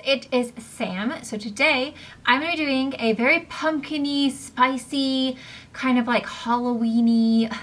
it is Sam. So today I'm going to be doing a very pumpkin-y, spicy, kind of like Halloween-y,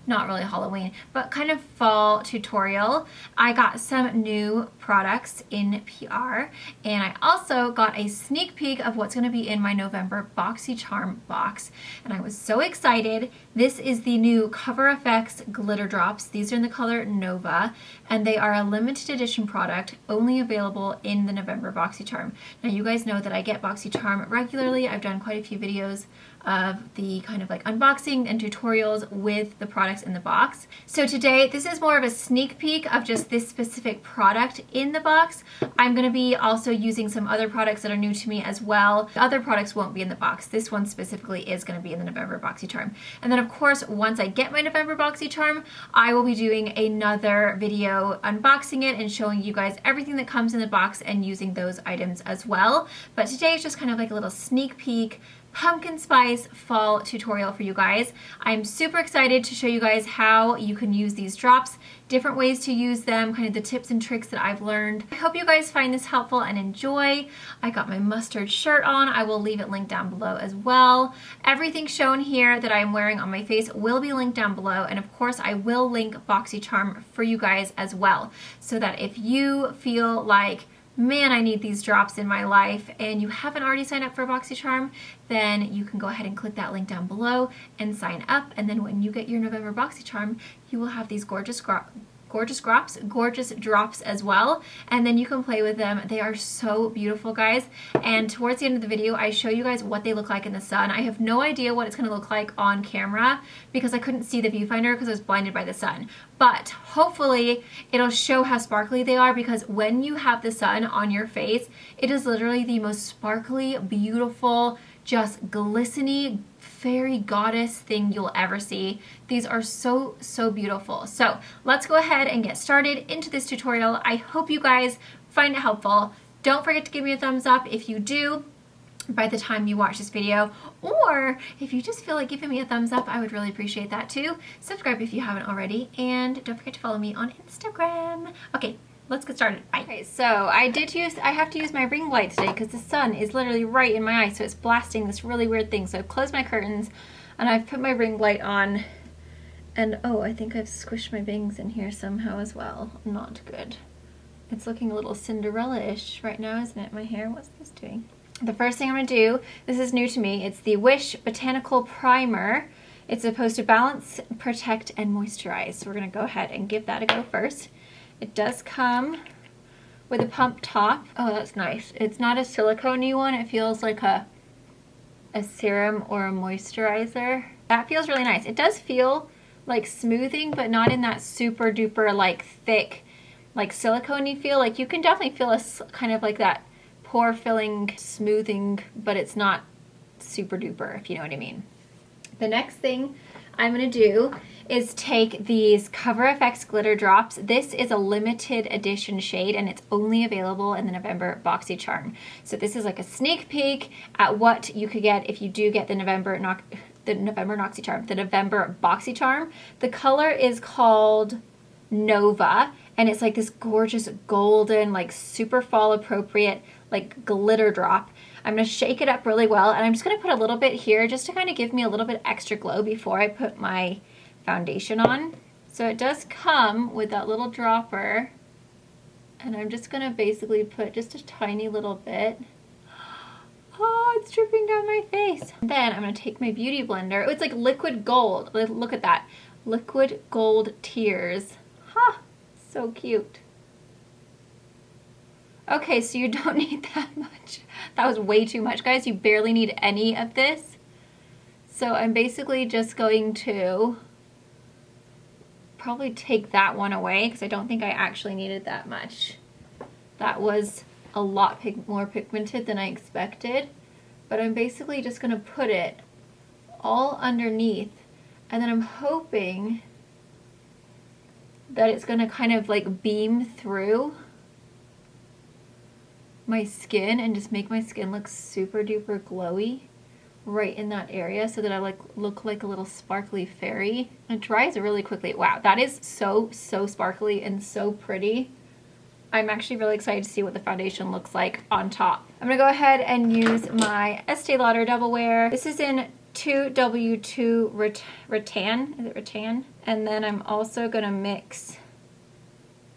not really Halloween, but kind of fall tutorial. I got some new products in PR, and I also got a sneak peek of what's going to be in my November BoxyCharm box, and I was so excited. This is the new CoverFx glitter drops. These are in the color Nova, and they are a limited edition product only available in the November BoxyCharm. Now you guys know that I get BoxyCharm regularly. I've done quite a few videos of the kind of like unboxing and tutorials with the products in the box. So today, this is more of a sneak peek of just this specific product in the box. I'm going to be also using some other products that are new to me as well. The other products won't be in the box. This one specifically is going to be in the November BoxyCharm. And then of course, once I get my November BoxyCharm, I will be doing another video unboxing it and showing you guys everything that comes in the box and using those items as well. But today is just kind of like a little sneak peek pumpkin spice fall tutorial for you guys. I'm super excited to show you guys how you can use these drops, different ways to use them, kind of the tips and tricks that I've learned. I hope you guys find this helpful and enjoy. I got my mustard shirt on. I will leave it linked down below as well. Everything shown here that I'm wearing on my face will be linked down below, and of course I will link BoxyCharm for you guys as well, so that if you feel like, man, I need these drops in my life, and you haven't already signed up for BoxyCharm, then you can go ahead and click that link down below and sign up. And then when you get your November BoxyCharm, you will have these gorgeous drops as well, and then you can play with them. They are so beautiful, guys, and towards the end of the video I show you guys what they look like in the sun. I have no idea what it's going to look like on camera because I couldn't see the viewfinder because I was blinded by the sun, but hopefully it'll show how sparkly they are, because when you have the sun on your face, it is literally the most sparkly, beautiful, just glistening fairy goddess thing you'll ever see. These are so beautiful. So let's go ahead and get started into this tutorial. I hope you guys find it helpful. Don't forget to give me a thumbs up if you do by the time you watch this video, or if you just feel like giving me a thumbs up, I would really appreciate that too. Subscribe if you haven't already, and don't forget to follow me on Instagram. Okay, let's get started. Bye. Okay, so I have to use my ring light today because the sun is literally right in my eye, so it's blasting this really weird thing. So I've closed my curtains and I've put my ring light on, and oh, I think I've squished my bangs in here somehow as well. Not good. It's looking a little Cinderella-ish right now, isn't it? My hair, what's this doing? The first thing I'm gonna do, this is new to me, it's the Wish Botanical Primer. It's supposed to balance, protect, and moisturize. So we're gonna go ahead and give that a go first. It does come with a pump top. Oh, that's nice. It's not a silicone-y one. It feels like a serum or a moisturizer. That feels really nice. It does feel like smoothing, but not in that super duper like thick, like silicone-y feel. Like you can definitely feel a kind of like that pore filling smoothing, but it's not super duper, if you know what I mean. The next thing I'm gonna do is take these CoverFx glitter drops. This is a limited edition shade, and it's only available in the November BoxyCharm. So this is like a sneak peek at what you could get if you do get the November BoxyCharm. The color is called Nova, and it's like this gorgeous golden, like super fall appropriate, like glitter drop. I'm gonna shake it up really well, and I'm just gonna put a little bit here just to kind of give me a little bit extra glow before I put my foundation on. So it does come with that little dropper, and I'm just gonna basically put just a tiny little bit. Oh, it's dripping down my face. And then I'm gonna take my beauty blender. Oh, it's like liquid gold. Look at that. Liquid gold tears. Ha! So cute. Okay, so you don't need that much. That was way too much, guys. You barely need any of this. So I'm basically just going to probably take that one away because I don't think I actually needed that much. That was a lot more pigmented than I expected. But I'm basically just going to put it all underneath, and then I'm hoping that it's going to kind of like beam through my skin and just make my skin look super duper glowy right in that area, so that I like look like a little sparkly fairy. It dries really quickly. Wow, that is so sparkly and so pretty. I'm actually really excited to see what the foundation looks like on top. I'm gonna go ahead and use my Estee Lauder Double Wear. This is in 2W2 rattan, is it rattan? And then I'm also gonna mix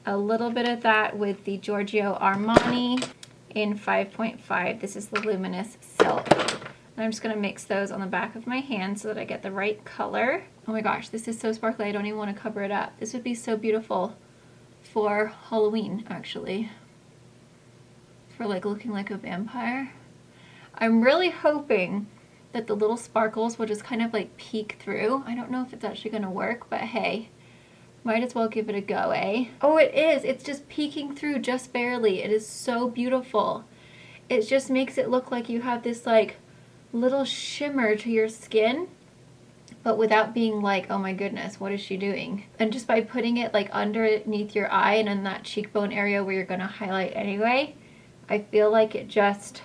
a little bit of that with the Giorgio Armani in 5.5. This is the Luminous Silk. And I'm just gonna mix those on the back of my hand so that I get the right color. Oh my gosh, this is so sparkly, I don't even wanna cover it up. This would be so beautiful for Halloween, actually. For like looking like a vampire. I'm really hoping that the little sparkles will just kind of like peek through. I don't know if it's actually gonna work, but hey, might as well give it a go, eh? Oh, it is. It's just peeking through just barely. It is so beautiful. It just makes it look like you have this like little shimmer to your skin, but without being like, oh my goodness, what is she doing? And just by putting it like underneath your eye and in that cheekbone area where you're gonna highlight anyway, I feel like it just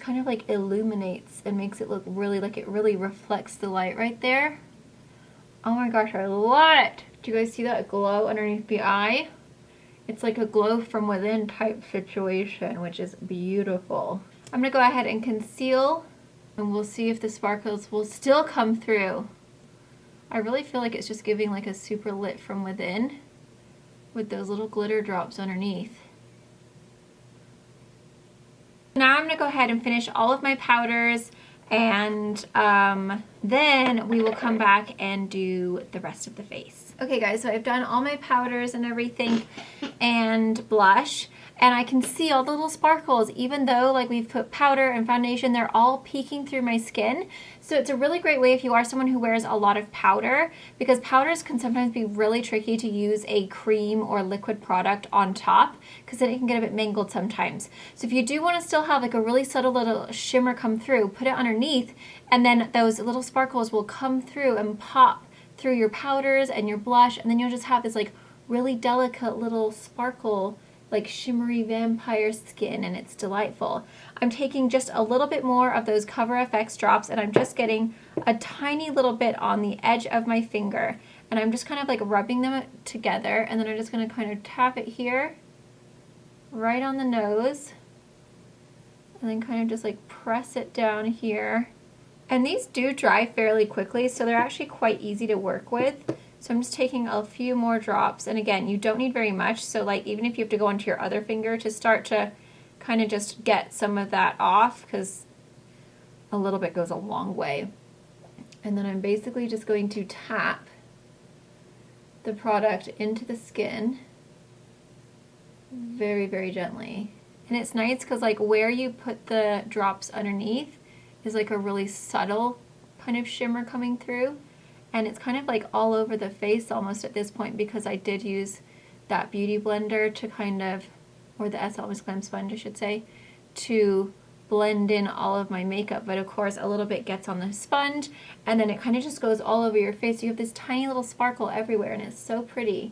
kind of like illuminates and makes it look really like it really reflects the light right there. Oh my gosh, I love it. Do you guys see that glow underneath the eye? It's like a glow from within type situation, which is beautiful. I'm gonna go ahead and conceal, and we'll see if the sparkles will still come through. I really feel like it's just giving like a super lit from within with those little glitter drops underneath. Now I'm gonna go ahead and finish all of my powders, and then we will come back and do the rest of the face. Okay guys, so I've done all my powders and everything and blush, and I can see all the little sparkles. Even though like we've put powder and foundation, they're all peeking through my skin. So it's a really great way if you are someone who wears a lot of powder, because powders can sometimes be really tricky to use a cream or liquid product on top, because then it can get a bit mangled sometimes. So if you do want to still have like a really subtle little shimmer come through, put it underneath, and then those little sparkles will come through and pop through your powders and your blush, and then you'll just have this like really delicate little sparkle, like shimmery vampire skin, and it's delightful. I'm taking just a little bit more of those CoverFx drops, and I'm just getting a tiny little bit on the edge of my finger, and I'm just kind of like rubbing them together, and then I'm just going to kind of tap it here right on the nose, and then kind of just like press it down here. And these do dry fairly quickly, so they're actually quite easy to work with. So I'm just taking a few more drops, and again, you don't need very much, so like even if you have to go onto your other finger to start to kind of just get some of that off, because a little bit goes a long way. And then I'm basically just going to tap the product into the skin very, very gently. And it's nice because like where you put the drops underneath is like a really subtle kind of shimmer coming through. And it's kind of like all over the face almost at this point, because I did use that beauty blender to kind of, or the SL Miss Glam sponge I should say, to blend in all of my makeup. But of course a little bit gets on the sponge, and then it kind of just goes all over your face. You have this tiny little sparkle everywhere, and it's so pretty.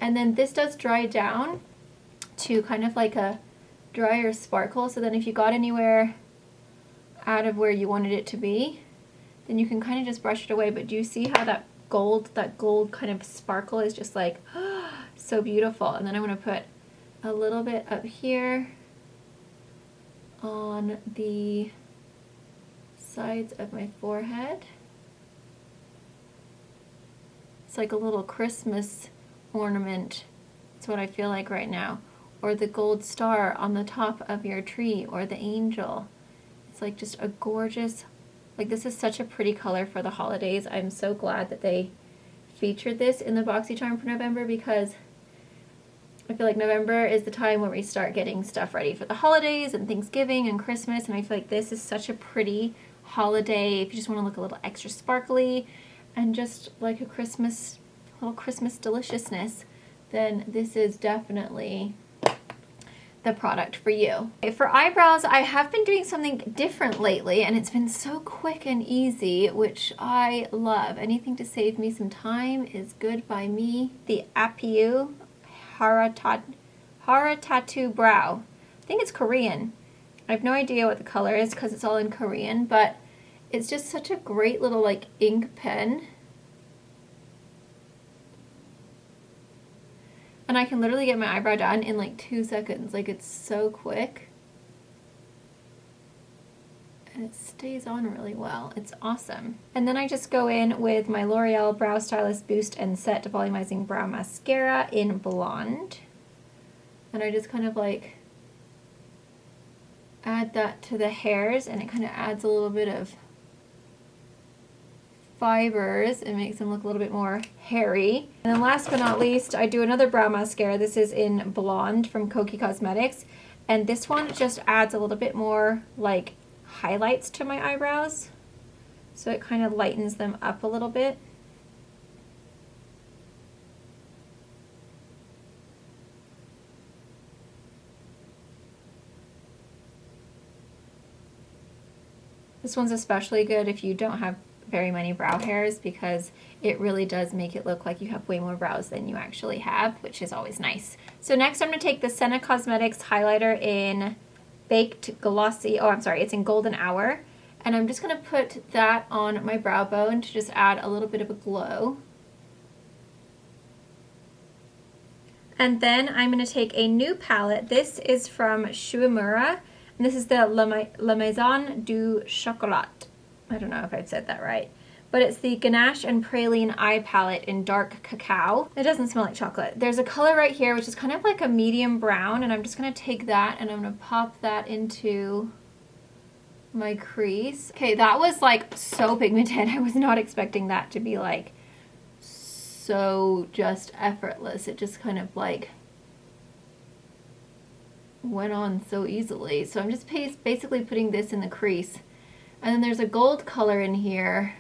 And then this does dry down to kind of like a drier sparkle, so then if you got anywhere out of where you wanted it to be, then you can kind of just brush it away. But do you see how that gold kind of sparkle is just like so beautiful? And then I'm going to put a little bit up here on the sides of my forehead. It's like a little Christmas ornament. That's what I feel like right now. Or the gold star on the top of your tree, or the angel. It's like just a gorgeous, like this is such a pretty color for the holidays. I'm so glad that they featured this in the BoxyCharm for November, because I feel like November is the time where we start getting stuff ready for the holidays and Thanksgiving and Christmas, and I feel like this is such a pretty holiday if you just want to look a little extra sparkly and just like a little Christmas deliciousness, then this is definitely the product for you. Okay, for eyebrows, I have been doing something different lately, and it's been so quick and easy, which I love. Anything to save me some time is good by me. The Apiu Haratatu Brow. I think it's Korean. I have no idea what the color is because it's all in Korean, but it's just such a great little like ink pen. And I can literally get my eyebrow done in like 2 seconds. Like, it's so quick. And it stays on really well. It's awesome. And then I just go in with my L'Oreal Brow Stylist Boost and Set Volumizing Brow Mascara in Blonde. And I just kind of like add that to the hairs, and it kind of adds a little bit of fibers and makes them look a little bit more hairy. And then last but not least, I do another brow mascara. This is in Blonde from Kokie Cosmetics, and this one just adds a little bit more like highlights to my eyebrows, so it kind of lightens them up a little bit. This one's especially good if you don't have very many brow hairs, because it really does make it look like you have way more brows than you actually have, which is always nice. So next I'm going to take the Senna Cosmetics highlighter in Baked Glossy, it's in Golden Hour, and I'm just going to put that on my brow bone to just add a little bit of a glow. And then I'm going to take a new palette. This is from Shuimura, and this is the La Maison du Chocolat. I don't know if I've said that right, but it's the Ganache and Praline Eye Palette in Dark Cacao. It doesn't smell like chocolate. There's a color right here which is kind of like a medium brown, and I'm just going to take that and I'm going to pop that into my crease. Okay, that was like so pigmented. I was not expecting that to be like so just effortless. It just kind of like went on so easily. So I'm just basically putting this in the crease. And then there's a gold color in here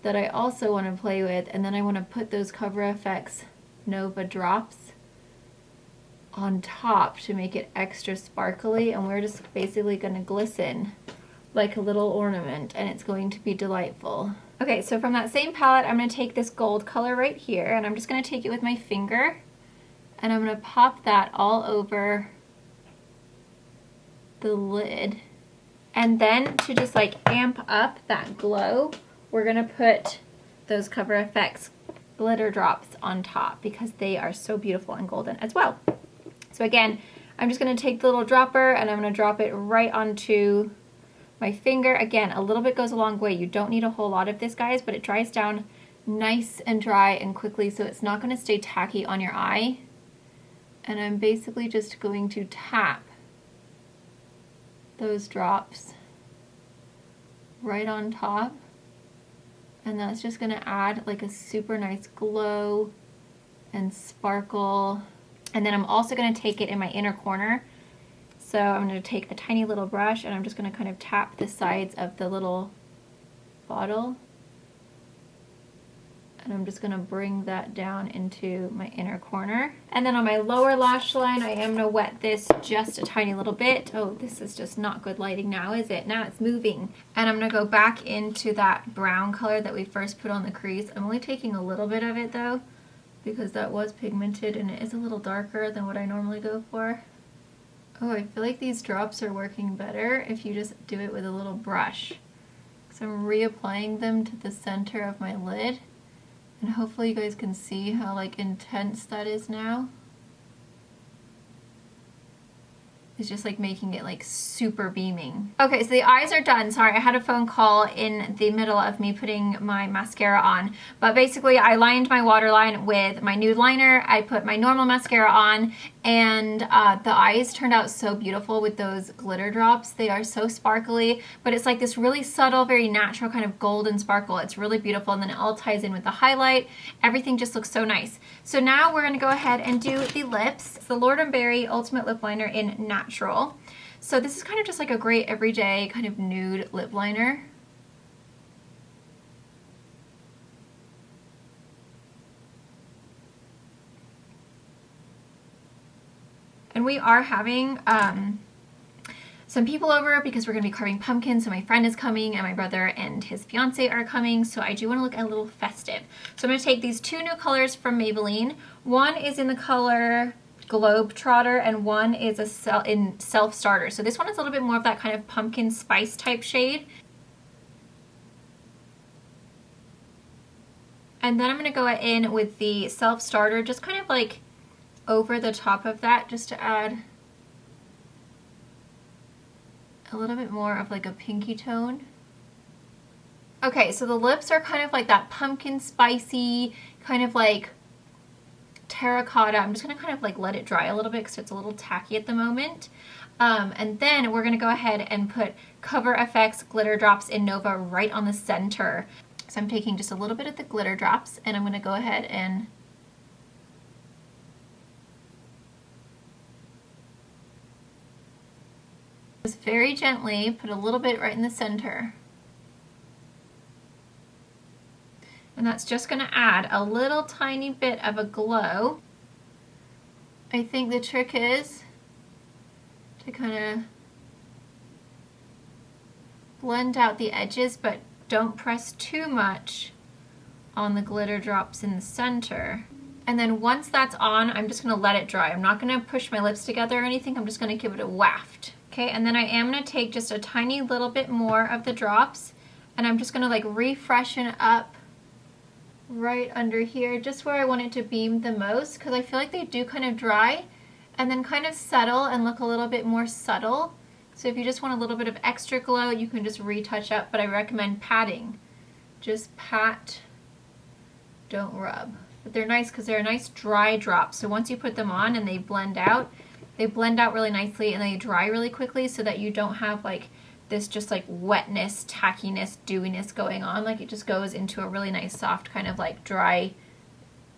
that I also want to play with, and then I want to put those CoverFx Nova drops on top to make it extra sparkly, and we're just basically going to glisten like a little ornament, and it's going to be delightful. Okay, so from that same palette, I'm going to take this gold color right here, and I'm just going to take it with my finger, and I'm going to pop that all over the lid. And then to just like amp up that glow, we're going to put those CoverFx glitter drops on top because they are so beautiful and golden as well. So again, I'm just going to take the little dropper and I'm going to drop it right onto my finger. Again, a little bit goes a long way. You don't need a whole lot of this, guys, but it dries down nice and dry and quickly, so it's not going to stay tacky on your eye. And I'm basically just going to tap those drops right on top, and that's just going to add like a super nice glow and sparkle. And then I'm also going to take it in my inner corner, so I'm going to take the tiny little brush and I'm just going to kind of tap the sides of the little bottle, and I'm just going to bring that down into my inner corner. And then on my lower lash line, I am going to wet this just a tiny little bit. Oh, this is just not good lighting now, is it? Now it's moving. And I'm going to go back into that brown color that we first put on the crease. I'm only taking a little bit of it though, because that was pigmented and it is a little darker than what I normally go for. Oh, I feel like these drops are working better if you just do it with a little brush. So I'm reapplying them to the center of my lid. And hopefully you guys can see how like intense that is now. It's just like making it like super beaming. Okay, so the eyes are done. Sorry, I had a phone call in the middle of me putting my mascara on. But basically I lined my waterline with my nude liner. I put my normal mascara on, and the eyes turned out so beautiful with those glitter drops. They are so sparkly, but it's like this really subtle, very natural kind of golden sparkle. It's really beautiful, and then it all ties in with the highlight. Everything just looks so nice. So now we're gonna go ahead and do the lips. It's the Lord & Berry Ultimate Lip Liner in Natural. So this is kind of just like a great everyday kind of nude lip liner. And we are having some people over because we're going to be carving pumpkins. So my friend is coming and my brother and his fiance are coming. So I do want to look a little festive. So I'm going to take these two new colors from Maybelline. One is in the color Globetrotter and one is in Self-Starter. So this one is a little bit more of that kind of pumpkin spice type shade. And then I'm going to go in with the self-starter, just kind of like over the top of that, just to add a little bit more of like a pinky tone. Okay, so the lips are kind of like that pumpkin spicy, kind of like terracotta. I'm just gonna kind of like let it dry a little bit because it's a little tacky at the moment. And then we're gonna go ahead and put CoverFx glitter drops in Nova right on the center. So I'm taking just a little bit of the glitter drops and I'm gonna go ahead and just very gently put a little bit right in the center. And that's just gonna add a little tiny bit of a glow. I think the trick is to kind of blend out the edges, but don't press too much on the glitter drops in the center. And then once that's on, I'm just gonna let it dry. I'm not gonna push my lips together or anything. I'm just gonna give it a waft. Okay, and then I am gonna take just a tiny little bit more of the drops and I'm just gonna like refreshen up right under here, just where I want it to beam the most, because I feel like they do kind of dry and then kind of settle and look a little bit more subtle. So if you just want a little bit of extra glow, you can just retouch up, but I recommend patting. Just pat, don't rub. But they're nice because they're a nice dry drop. So once you put them on and they blend out really nicely and they dry really quickly, so that you don't have like this just like wetness, tackiness, dewiness going on. Like it just goes into a really nice soft kind of like dry,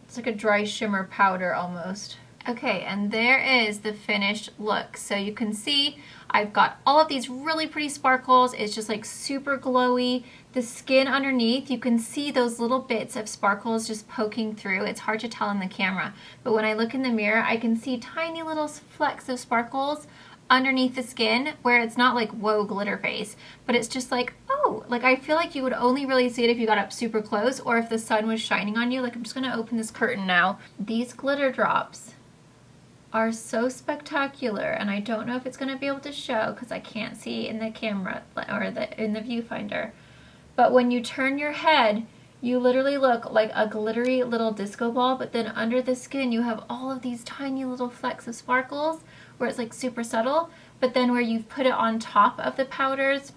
it's like a dry shimmer powder almost. Okay, and there is the finished look. So you can see I've got all of these really pretty sparkles. It's just like super glowy. The skin underneath, you can see those little bits of sparkles just poking through. It's hard to tell in the camera, but when I look in the mirror, I can see tiny little flecks of sparkles underneath the skin, where it's not like, whoa, glitter face, but it's just like, oh, like I feel like you would only really see it if you got up super close or if the sun was shining on you. Like I'm just gonna open this curtain now. These glitter drops are so spectacular, and I don't know if it's gonna be able to show because I can't see in the camera or in the viewfinder, but when you turn your head, you literally look like a glittery little disco ball, but then under the skin you have all of these tiny little flecks of sparkles where it's like super subtle, but then where you've put it on top of the powders,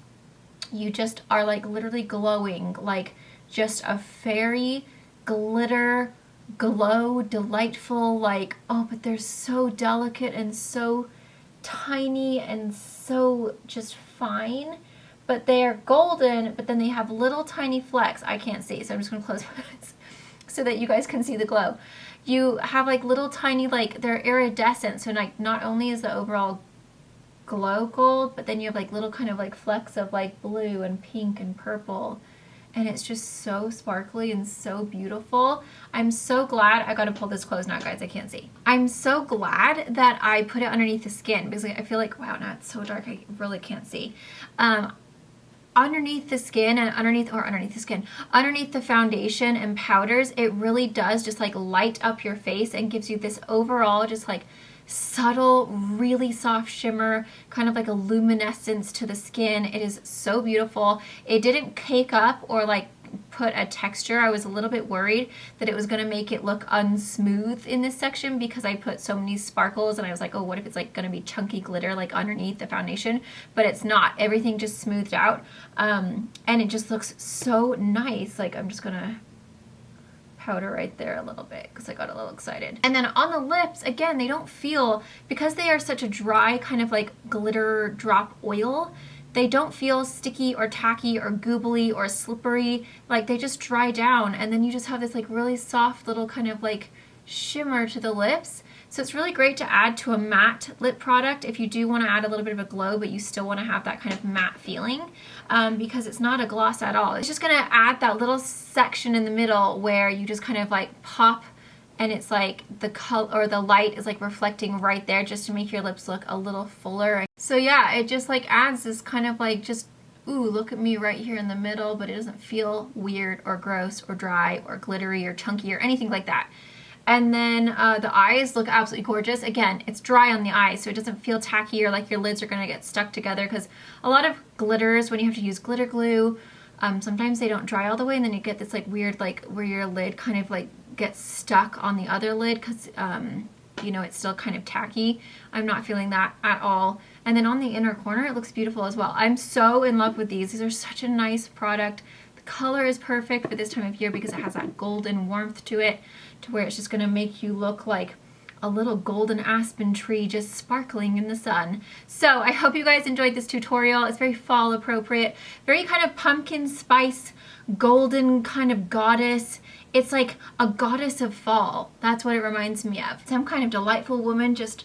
you just are like literally glowing like just a fairy glitter glow, delightful, like, oh, but they're so delicate and so tiny and so just fine. But they are golden, but then they have little tiny flecks. I can't see, so I'm just gonna close my eyes so that you guys can see the glow. You have like little tiny, like they're iridescent, so like not only is the overall glow gold, but then you have like little kind of like flecks of like blue and pink and purple, and it's just so sparkly and so beautiful. I'm so glad, I gotta pull this close now guys, I can't see. I'm so glad that I put it underneath the skin, because I feel like, wow, now it's so dark, I really can't see. Underneath the skin and underneath the foundation and powders, it really does just like light up your face and gives you this overall just like subtle, really soft shimmer, kind of like a luminescence to the skin. It is so beautiful. It didn't cake up or like put a texture. I was a little bit worried that it was going to make it look unsmooth in this section because I put so many sparkles, and I was like, oh, what if it's like going to be chunky glitter like underneath the foundation? But it's not. Everything just smoothed out, and it just looks so nice. Like I'm just gonna powder right there a little bit because I got a little excited. And then on the lips, again, they don't feel, because they are such a dry kind of like glitter drop oil, they don't feel sticky or tacky or goobly or slippery. Like they just dry down, and then you just have this like really soft little kind of like shimmer to the lips. So it's really great to add to a matte lip product if you do want to add a little bit of a glow, but you still want to have that kind of matte feeling, because it's not a gloss at all. It's just going to add that little section in the middle where you just kind of like pop, and it's like the color or the light is like reflecting right there just to make your lips look a little fuller. So yeah, it just like adds this kind of like just, ooh, look at me right here in the middle, but it doesn't feel weird or gross or dry or glittery or chunky or anything like that. And then the eyes look absolutely gorgeous. Again, it's dry on the eyes, so it doesn't feel tacky or like your lids are gonna get stuck together, because a lot of glitters, when you have to use glitter glue, Sometimes they don't dry all the way, and then you get this like weird, like where your lid kind of like gets stuck on the other lid because you know, it's still kind of tacky. I'm not feeling that at all. And then on the inner corner, it looks beautiful as well. I'm so in love with these. These are such a nice product. The color is perfect for this time of year because it has that golden warmth to it, to where it's just gonna make you look like a little golden aspen tree just sparkling in the sun. So I hope you guys enjoyed this tutorial. It's very fall appropriate, very kind of pumpkin spice, golden kind of goddess. It's like a goddess of fall. That's what it reminds me of. Some kind of delightful woman just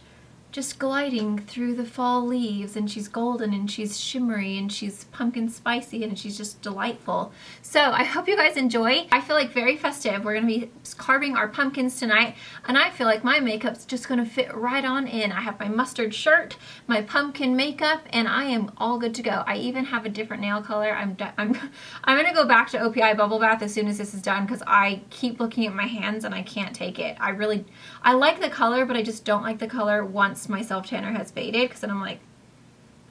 gliding through the fall leaves, and she's golden and she's shimmery and she's pumpkin spicy and she's just delightful. So I hope you guys enjoy. I feel like very festive. We're gonna be carving our pumpkins tonight, and I feel like my makeup's just gonna fit right on in. I have my mustard shirt, my pumpkin makeup, and I am all good to go. I even have a different nail color. I'm gonna go back to OPI Bubble Bath as soon as this is done because I keep looking at my hands and I can't take it. I like the color, but I just don't like the color once my self tanner has faded, because then I'm like,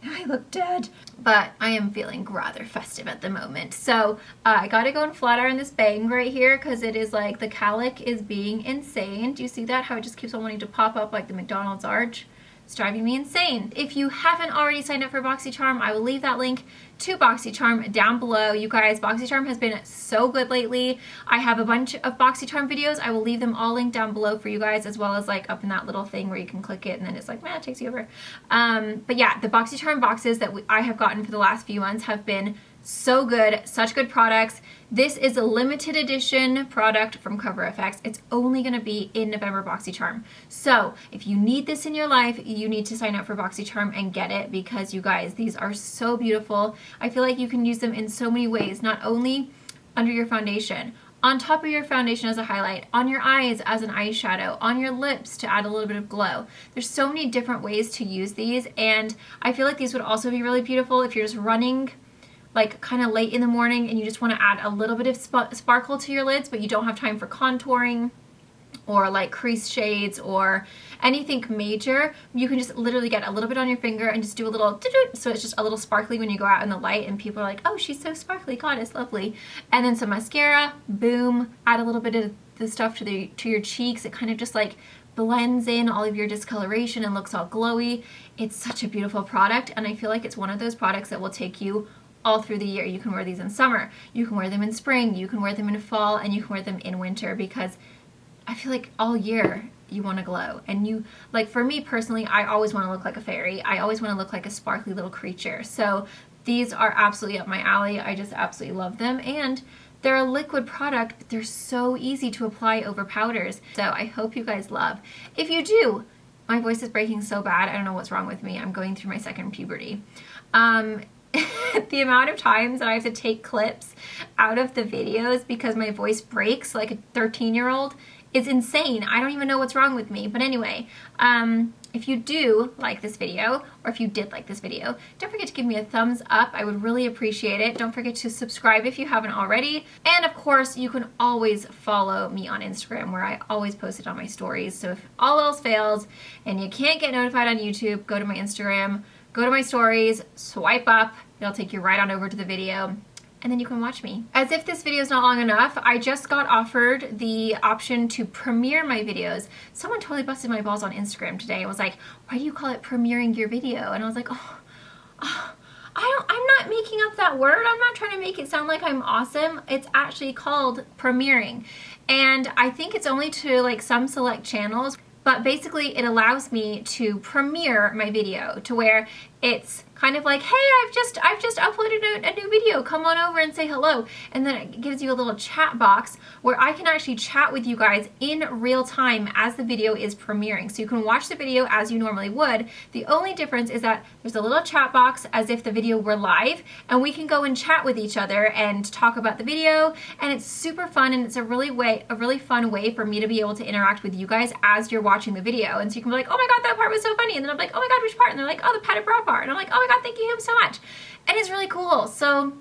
I look dead. But I am feeling rather festive at the moment. So I gotta go and flat iron this bang right here because it is like the cowlick is being insane. Do you see that? How it just keeps on wanting to pop up like the McDonald's arch? It's driving me insane. If you haven't already signed up for BoxyCharm, I will leave that link to BoxyCharm down below. You guys, BoxyCharm has been so good lately. I have a bunch of BoxyCharm videos. I will leave them all linked down below for you guys, as well as like up in that little thing where you can click it and then it's like, man, it takes you over. But yeah, the BoxyCharm boxes that I have gotten for the last few months have been so good, such good products. This is a limited edition product from CoverFx. It's only gonna be in November BoxyCharm. So if you need this in your life, you need to sign up for BoxyCharm and get it, because you guys, these are so beautiful. I feel like you can use them in so many ways, not only under your foundation, on top of your foundation as a highlight, on your eyes as an eyeshadow, on your lips to add a little bit of glow. There's so many different ways to use these, and I feel like these would also be really beautiful if you're just running like kind of late in the morning and you just want to add a little bit of sparkle to your lids, but you don't have time for contouring or like crease shades or anything major. You can just literally get a little bit on your finger and just do a little so it's just a little sparkly when you go out in the light and people are like, oh, she's so sparkly, God, it's lovely. And then some mascara, boom, add a little bit of the stuff to your cheeks. It kind of just like blends in all of your discoloration and looks all glowy. It's such a beautiful product, and I feel like it's one of those products that will take you all through the year. You can wear these in summer, you can wear them in spring, you can wear them in fall, and you can wear them in winter, because I feel like all year you want to glow. And you, like for me personally, I always want to look like a fairy. I always want to look like a sparkly little creature. So these are absolutely up my alley. I just absolutely love them, and they're a liquid product, but they're so easy to apply over powders. So I hope you guys love. If you do, my voice is breaking so bad, I don't know what's wrong with me. I'm going through my second puberty. The amount of times that I have to take clips out of the videos because my voice breaks like a 13-year-old is insane. I don't even know what's wrong with me. But anyway, if you do like this video, or if you did like this video, don't forget to give me a thumbs up. I would really appreciate it. Don't forget to subscribe if you haven't already. And of course, you can always follow me on Instagram, where I always post it on my stories. So if all else fails and you can't get notified on YouTube, go to my Instagram, go to my stories, swipe up, it'll take you right on over to the video, and then you can watch me. As if this video is not long enough, I just got offered the option to premiere my videos. Someone totally busted my balls on Instagram today and was like, why do you call it premiering your video? And I was like, I'm not making up that word. I'm not trying to make it sound like I'm awesome. It's actually called premiering. And I think it's only to like some select channels. But basically it allows me to premiere my video to where it's kind of like, hey, I've just uploaded a new video, come on over and say hello. And then it gives you a little chat box where I can actually chat with you guys in real time as the video is premiering. So you can watch the video as you normally would. The only difference is that there's a little chat box as if the video were live, and we can go and chat with each other and talk about the video, and it's super fun, and it's a really fun way for me to be able to interact with you guys as you're watching the video. And so you can be like, oh my God, that part was so funny. And then I'm like, oh my God, which part? And they're like, oh, the padded bra part. And I'm like, oh my God, thank you so much. And it's really cool. So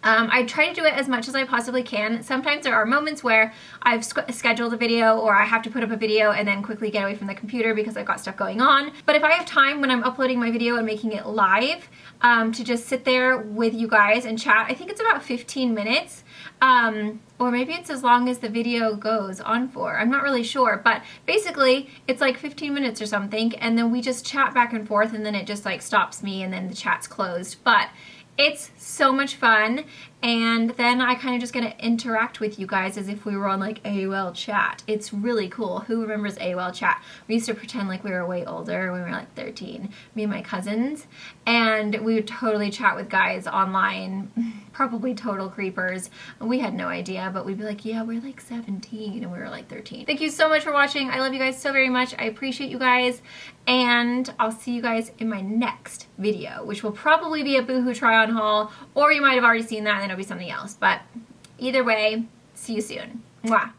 I try to do it as much as I possibly can. Sometimes there are moments where I've scheduled a video or I have to put up a video and then quickly get away from the computer because I've got stuff going on. But if I have time when I'm uploading my video and making it live to just sit there with you guys and chat, I think it's about 15 minutes. Or maybe it's as long as the video goes on for. I'm not really sure, but basically it's like 15 minutes or something, and then we just chat back and forth, and then it just like stops me and then the chat's closed. But it's so much fun, and then I kind of just get to interact with you guys as if we were on like AOL chat. It's really cool. Who remembers AOL chat? We used to pretend like we were way older when we were like 13, me and my cousins, and we would totally chat with guys online, probably total creepers. We had no idea, but we'd be like, yeah, we're like 17 and we were like 13. Thank you so much for watching. I love you guys so very much. I appreciate you guys, and I'll see you guys in my next video, which will probably be a Boohoo try-on haul, or you might have already seen that and then it'll be something else. But either way, see you soon. Mwah.